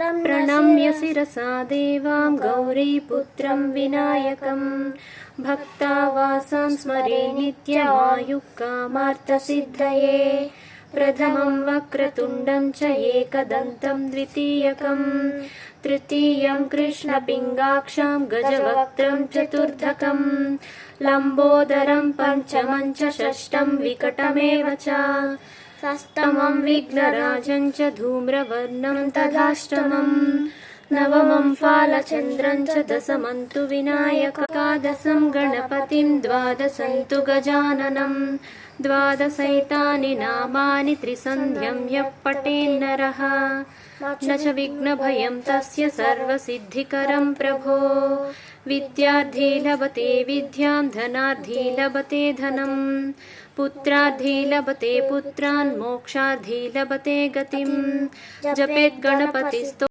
प्रणम्य शिरसा देवां गौरीपुत्रं विनायकं भक्तावासां स्मरे नित्यमायुक्कामार्थसिद्धये प्रथमं वक्रतुण्डं च एकदन्तं द्वितीयकं तृतीयं कृष्णपिङ्गाक्षं गजवक्त्रं चतुर्थकं लम्बोदरं पञ्चमं च षष्ठं विकटमेव च षष्ठमं विघ्नराजं च धूम्रवर्णं तथाष्टमं नवमं फालचन्द्रं च दशमं तु विनायकं गणपतिं द्वादशं तु गजाननं द्वादशैतानि नामानि त्रिसन्ध्यं यः पठेन्नरः न च विघ्नभयं तस्य सर्वसिद्धिकरं प्रभो विद्यार्थी लभते विद्यां धनार्थी लभते धनं पुत्रार्थी लभते पुत्रान् मोक्षार्थी लभते गतिं जपेत् गणपतिस्तोत्रम्